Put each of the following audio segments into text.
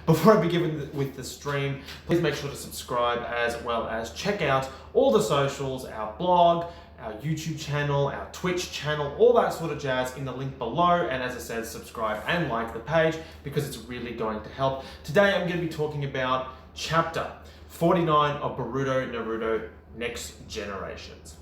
Before I begin with the stream, please make sure to subscribe as well as check out all the socials, our blog, our YouTube channel, our Twitch channel, all that sort of jazz in the link below. And as I said, subscribe and like the page because it's really going to help. Today I'm going to be talking about chapter 49 of Boruto Naruto Next Generations.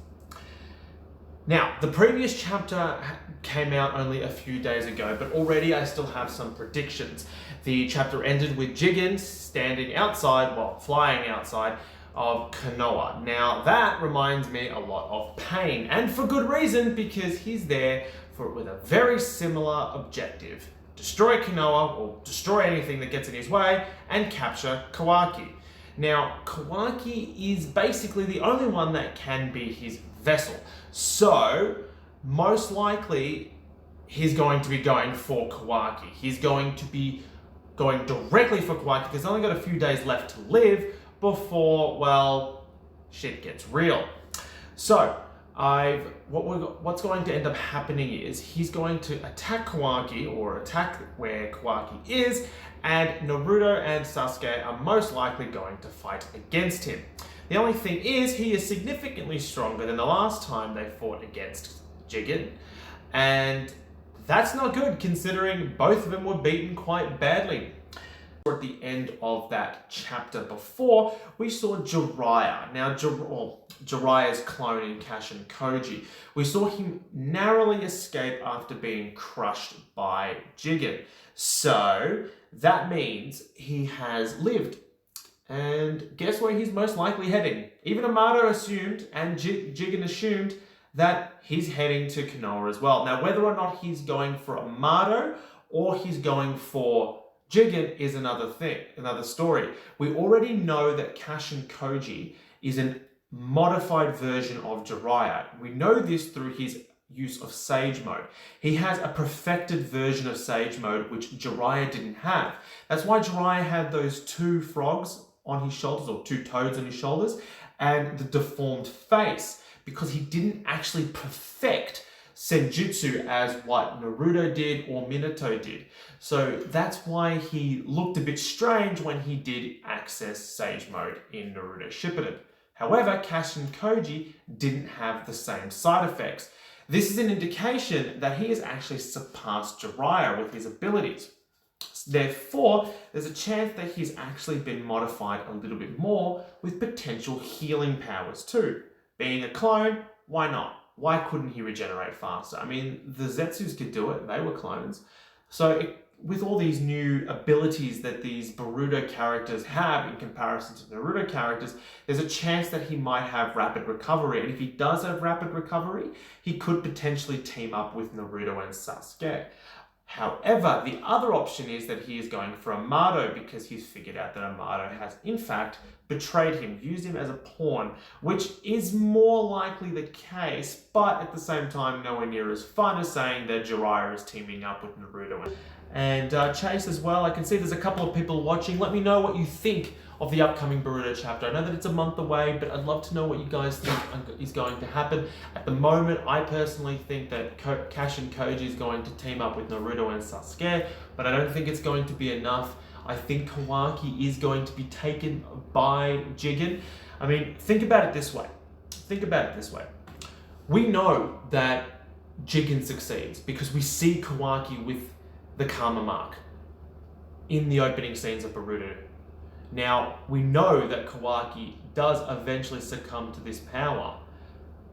Now, the previous chapter came out only a few days ago, but already I still have some predictions. The chapter ended with Jigen standing outside, well, flying outside of Konoha. Now, that reminds me a lot of Pain, and for good reason, because he's there with a very similar objective. Destroy Konoha, or destroy anything that gets in his way, and capture Kawaki. Now, Kawaki is basically the only one that can be his vessel. So, most likely, he's going to be going for Kawaki. He's going to be going directly for Kawaki because he's only got a few days left to live before, well, shit gets real. So, what's going to end up happening is he's going to attack Kawaki, or attack where Kawaki is, and Naruto and Sasuke are most likely going to fight against him. The only thing is, he is significantly stronger than the last time they fought against Jigen, and that's not good considering both of them were beaten quite badly. At the end of that chapter before, we saw Jiraiya. Now, Jiraiya's clone in Kashin Koji. We saw him narrowly escape after being crushed by Jigen. So, that means he has lived. And guess where he's most likely heading? Even Amado assumed, and Jigen assumed, that he's heading to Konoha as well. Now, whether or not he's going for Amado or he's going for Jigen is another thing, another story. We already know that Kashin Koji is a modified version of Jiraiya. We know this through his use of Sage Mode. He has a perfected version of Sage Mode, which Jiraiya didn't have. That's why Jiraiya had those two frogs on his shoulders, or two toads on his shoulders, and the deformed face, because he didn't actually perfect Senjutsu as what Naruto did or Minato did. So that's why he looked a bit strange when he did access Sage Mode in Naruto Shippuden. However, Kashin Koji didn't have the same side effects. This is an indication that he has actually surpassed Jiraiya with his abilities. Therefore, there's a chance that he's actually been modified a little bit more with potential healing powers too. Being a clone, why not? Why couldn't he regenerate faster? I mean, the Zetsus could do it, they were clones. So with all these new abilities that these Boruto characters have in comparison to Naruto characters, there's a chance that he might have rapid recovery. And if he does have rapid recovery, he could potentially team up with Naruto and Sasuke. However, the other option is that he is going for Amado because he's figured out that Amado has, in fact, betrayed him, used him as a pawn, which is more likely the case, but at the same time, nowhere near as fun as saying that Jiraiya is teaming up with Naruto. And Chase as well, I can see there's a couple of people watching. Let me know what you think of the upcoming Boruto chapter. I know that it's a month away, but I'd love to know what you guys think is going to happen. At the moment, I personally think that Kashin Koji is going to team up with Naruto and Sasuke, but I don't think it's going to be enough. I think Kawaki is going to be taken by Jigen. I mean, think about it this way. We know that Jigen succeeds because we see Kawaki with the Karma Mark in the opening scenes of Boruto. Now, we know that Kawaki does eventually succumb to this power.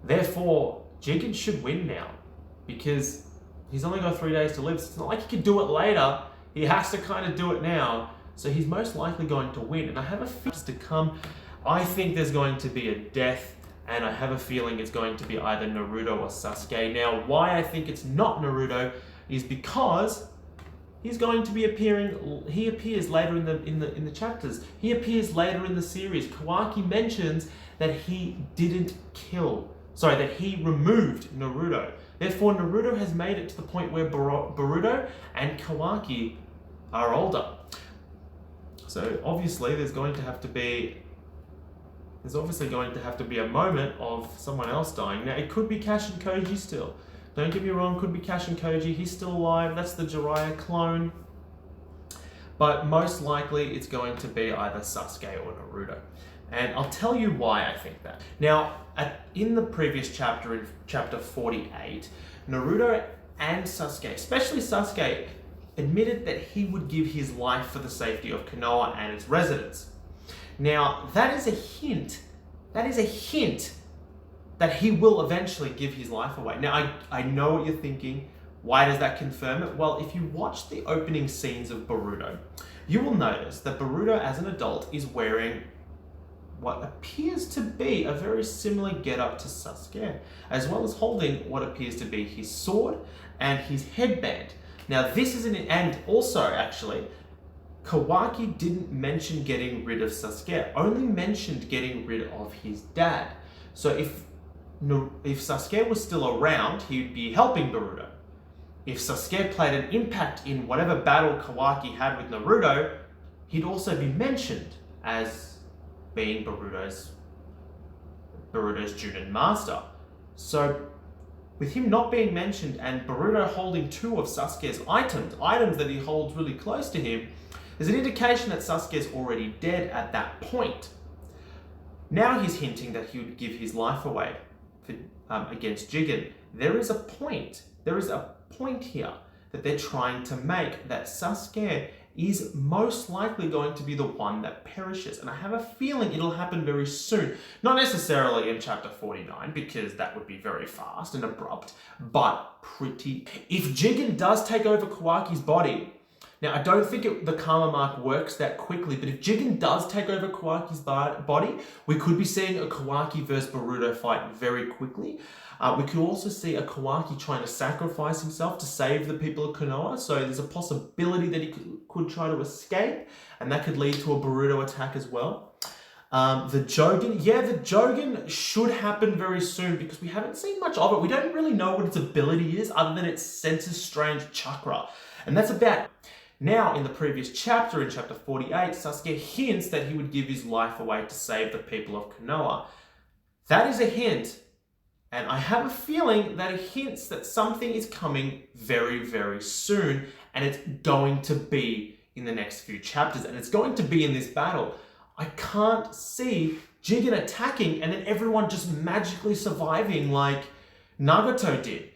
Therefore, Jigen should win now because he's only got 3 days to live. So it's not like he can do it later. He has to kind of do it now. So he's most likely going to win. And I have a feeling to come. I think there's going to be a death. And I have a feeling it's going to be either Naruto or Sasuke. Now, why I think it's not Naruto is because he's going to be appearing. He appears later in the chapters. He appears later in the series. Kawaki mentions that he removed Naruto. Therefore, Naruto has made it to the point where Boruto and Kawaki are older. So obviously, there's going to have to be a moment of someone else dying. Now, it could be Kashin Koji still. Don't get me wrong, could be Kashin Koji. He's still alive. That's the Jiraiya clone. but most likely it's going to be either Sasuke or Naruto. And I'll tell you why I think that. Now, in the previous chapter, in chapter 48, Naruto and Sasuke, especially Sasuke, admitted that he would give his life for the safety of Konoha and its residents. Now, that is a hint that he will eventually give his life away. Now, I know what you're thinking. Why does that confirm it? Well, if you watch the opening scenes of Boruto, you will notice that Boruto as an adult is wearing what appears to be a very similar getup to Sasuke, as well as holding what appears to be his sword and his headband. Now this is and also actually, Kawaki didn't mention getting rid of Sasuke, only mentioned getting rid of his dad. So if Sasuke was still around, he'd be helping Boruto. If Sasuke played an impact in whatever battle Kawaki had with Naruto, he'd also be mentioned as being Boruto's Junin master. So with him not being mentioned and Boruto holding two of Sasuke's items that he holds really close to him, is an indication that Sasuke's already dead at that point. Now he's hinting that he would give his life away against Jigen. There is a point here that they're trying to make, that Sasuke is most likely going to be the one that perishes. And I have a feeling it'll happen very soon. Not necessarily in chapter 49, because that would be very fast and abrupt, but pretty... If Jigen does take over Kawaki's body, now I don't think the karma mark works that quickly, but if Jigen does take over Kawaki's body, we could be seeing a Kawaki versus Boruto fight very quickly. We could also see a Kawaki trying to sacrifice himself to save the people of Konoha, so there's a possibility that he could try to escape, and that could lead to a Boruto attack as well. The Jogen should happen very soon, because we haven't seen much of it. We don't really know what its ability is, other than it senses strange chakra. And that's about... Now, in the previous chapter, in chapter 48, Sasuke hints that he would give his life away to save the people of Konoha. That is a hint. And I have a feeling that it hints that something is coming very, very soon, and it's going to be in the next few chapters, and it's going to be in this battle. I can't see Jigen attacking and then everyone just magically surviving like Nagato did.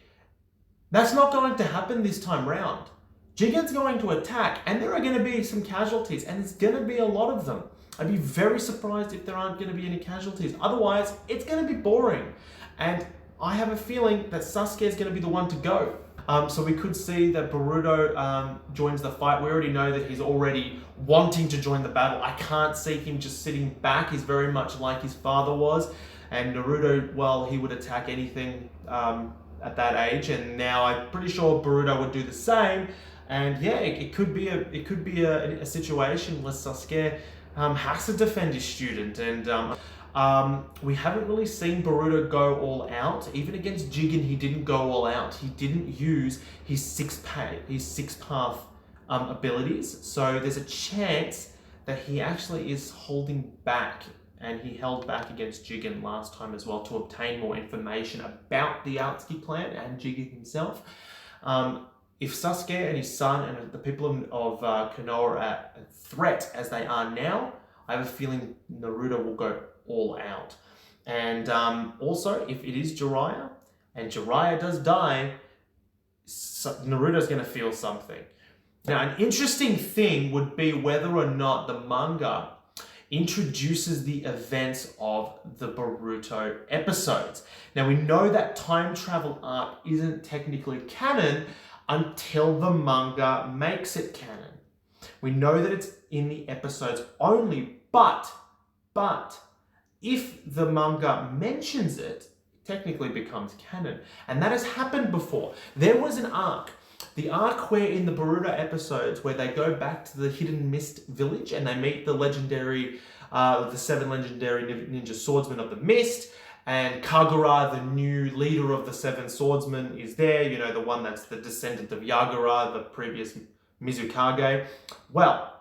That's not going to happen this time round. Jigen's going to attack, and there are going to be some casualties, and there's going to be a lot of them. I'd be very surprised if there aren't going to be any casualties. Otherwise, it's going to be boring. And I have a feeling that Sasuke is going to be the one to go. So we could see that Boruto joins the fight. We already know that he's already wanting to join the battle. I can't see him just sitting back. He's very much like his father was. And Naruto, well, he would attack anything at that age. And now I'm pretty sure Boruto would do the same. And yeah, it could be a situation where Sasuke has to defend his student. And we haven't really seen Boruto go all out. Even against Jigen, he didn't go all out. He didn't use his six path abilities. So there's a chance that he actually is holding back, and he held back against Jigen last time as well to obtain more information about the Akatsuki clan and Jigen himself. If Sasuke and his son and the people of Konoha are a threat as they are now, I have a feeling Naruto will go all out. And also, if it is Jiraiya, and Jiraiya does die, Naruto's going to feel something. Now, an interesting thing would be whether or not the manga introduces the events of the Boruto episodes. Now, we know that time travel arc isn't technically canon until the manga makes it canon. We know that it's in the episodes only, but if the manga mentions it, it technically becomes canon. And that has happened before. There was an arc, the arc where in the Boruto episodes where they go back to the Hidden Mist village and they meet the legendary, the 7 legendary ninja swordsmen of the mist, and Kagura, the new leader of the 7 swordsmen, is there, you know, the one that's the descendant of Yagura, the previous Mizukage. Well,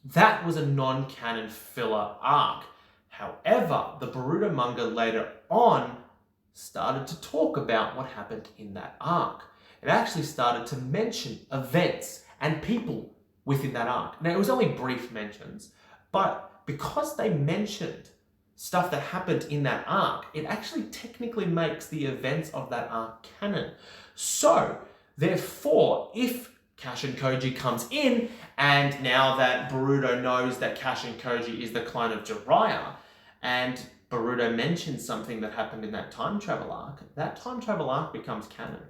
that was a non-canon filler arc. However, the Boruto manga later on started to talk about what happened in that arc. It actually started to mention events and people within that arc. Now, it was only brief mentions, but because they mentioned stuff that happened in that arc, it actually technically makes the events of that arc canon. So, therefore, if Kashin Koji comes in, and now that Boruto knows that Kashin Koji is the clone of Jiraiya, and Boruto mentions something that happened in that time travel arc, that time travel arc becomes canon.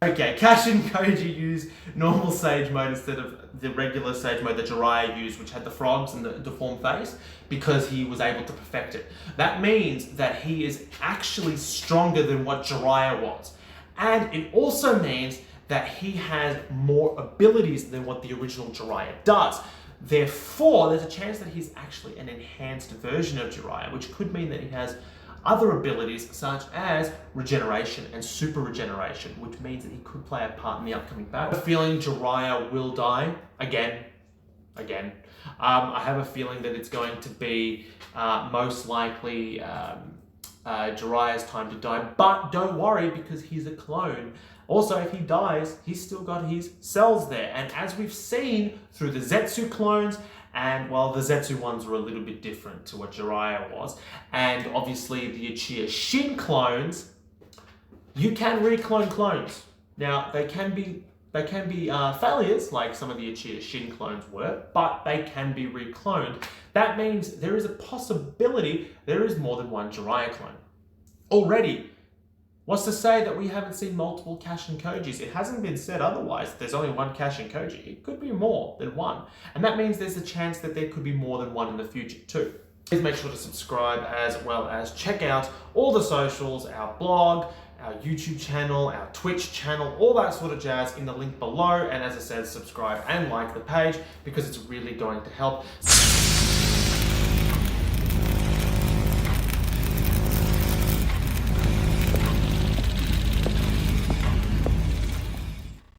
Okay, Kashin Koji used normal Sage Mode instead of the regular Sage Mode that Jiraiya used, which had the frogs and the deformed face, because he was able to perfect it. That means that he is actually stronger than what Jiraiya was. And it also means that he has more abilities than what the original Jiraiya does. Therefore, there's a chance that he's actually an enhanced version of Jiraiya, which could mean that he has other abilities such as regeneration and super regeneration, which means that he could play a part in the upcoming battle. I have a feeling Jiraiya will die again. I have a feeling that it's going to be most likely Jiraiya's time to die, but don't worry because he's a clone. Also, if he dies, he's still got his cells there. And as we've seen through the Zetsu clones, and well, the Zetsu ones were a little bit different to what Jiraiya was, and obviously the Uchiha Shin clones, you can reclone clones. Now, they can be failures, like some of the Uchiha Shin clones were, but they can be recloned. That means there is a possibility there is more than one Jiraiya clone. Already, what's to say that we haven't seen multiple Kashin Kojis? It hasn't been said otherwise. There's only one Kashin Koji. It could be more than one. And that means there's a chance that there could be more than one in the future too. Please make sure to subscribe as well as check out all the socials, our blog, our YouTube channel, our Twitch channel, all that sort of jazz in the link below. And as I said, subscribe and like the page because it's really going to help.